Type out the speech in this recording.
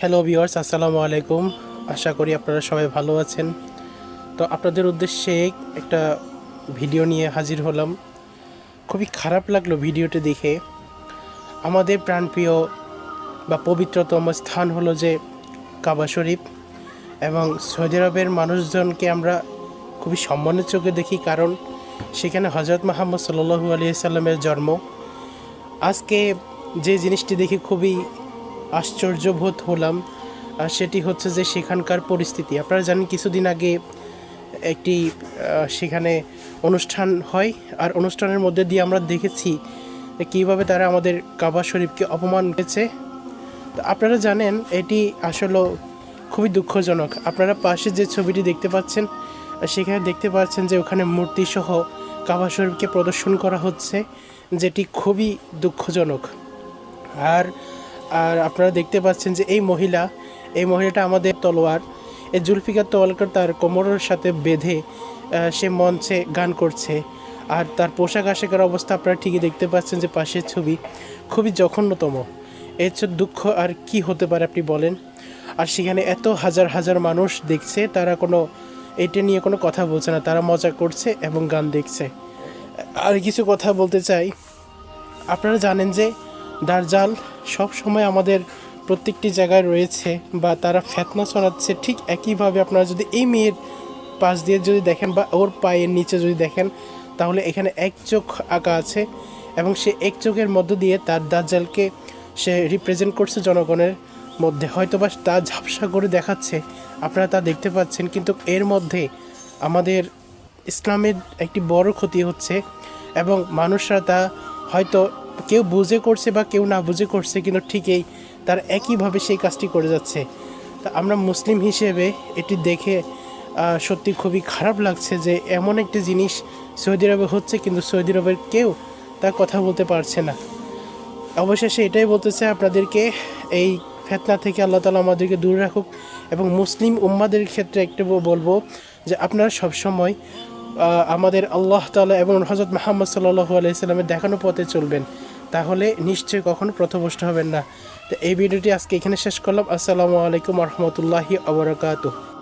Hello viewers, আসসালামু আলাইকুম। আশা করি আপনারা সবাই ভালো আছেন। তো আপনাদের উদ্দেশ্যে একটা ভিডিও নিয়ে হাজির হলাম। খুবই খারাপ লাগলো ভিডিওটি দেখে। আমাদের প্রাণপ্রিয় বা পবিত্রতম স্থান হলো যে কাবা শরীফ, এবং সৌদি আরবের মানুষজনকে আমরা খুবই সম্মানের চোখে দেখি, কারণ সেখানে হজরত মুহাম্মদ সাল্লাল্লাহু আলাইহি সাল্লামের জন্ম। আজকে যে জিনিসটি দেখে খুবই আশ্চর্যবোধ হলাম, আর সেটি হচ্ছে যে সেখানকার পরিস্থিতি। আপনারা জানেন কিছুদিন আগে একটি সেখানে অনুষ্ঠান হয়, আর অনুষ্ঠানের মধ্যে দিয়ে আমরা দেখেছি যে কীভাবে তারা আমাদের কাবা শরীফকে অপমান করেছে। তো আপনারা জানেন এটি আসলে খুবই দুঃখজনক। আপনারা পাশে যে ছবিটি দেখতে পাচ্ছেন, সেখানে দেখতে পাচ্ছেন যে ওখানে মূর্তিসহ কাবা শরীফকে প্রদর্শন করা হচ্ছে, যেটি খুবই দুঃখজনক। আর আর আপনারা দেখতে পাচ্ছেন যে এই মহিলাটা আমাদের তলোয়ার, এই জুলফিকার তওয়ালকার তার কোমরের সাথে বেঁধে সে মঞ্চে গান করছে। আর তার পোশাক আশাকের অবস্থা আপনারা ঠিকই দেখতে পাচ্ছেন যে পাশের ছবি, খুবই জঘন্যতম। এর চেয়ে দুঃখ আর কি হতে পারে আপনি বলেন? আর সেখানে এত হাজার হাজার মানুষ দেখছে, তারা এটা নিয়ে কোনো কথা বলছে না, তারা মজা করছে এবং গান দেখছে। আর কিছু কথা বলতে চাই। আপনারা জানেন যে দাজ্জাল সব সময় আমাদের প্রত্যেকটি জায়গায় রয়েছে, বা তারা ফিতনা ছড়াচ্ছে। ঠিক একইভাবে আপনারা যদি এই মেয়ের পাশ দিয়ে যদি দেখেন বা ওর পায়ের নিচে যদি দেখেন, তাহলে এখানে এক চোখ আঁকা আছে, এবং সে এক চোখের মধ্য দিয়ে তার দাজ্জালকে সে রিপ্রেজেন্ট করছে জনগণের মধ্যে। হয়তো বা তা ঝাপসা করে দেখাচ্ছে, আপনারা তা দেখতে পাচ্ছেন, কিন্তু এর মধ্যে আমাদের ইসলামের একটি বড় ক্ষতি হচ্ছে, এবং মানুষরা তা হয়তো কেউ বুঝে করছে বা কেউ না বুঝে করছে, কিন্তু ঠিকই তার একইভাবে সেই কাজটি করে যাচ্ছে। তা আমরা মুসলিম হিসেবে এটি দেখে সত্যি খুবই খারাপ লাগছে যে এমন একটি জিনিস সৌদি আরবে হচ্ছে, কিন্তু সৌদি আরবের কেউ তার কথা বলতে পারছে না। অবশেষে এটাই বলতে চাই আপনাদেরকে, এই ফিতনা থেকে আল্লাহ তাআলা আমাদেরকে দূরে রাখুক। এবং মুসলিম উম্মাদের ক্ষেত্রে একটু বলবো যে আপনারা সবসময় আমাদের আল্লাহ তাআলা এবং হযরত মুহাম্মদ সাল্লাল্লাহু আলাইহি সাল্লামের দেখানো পথে চলবেন, তাহলে নিশ্চয়ই কখনো পথভ্রষ্ট হবেন না। তো এই ভিডিওটি আজকে এখানে শেষ করলাম। আসসালামু আলাইকুম ওয়া রাহমাতুল্লাহি ওয়া বারাকাতুহু।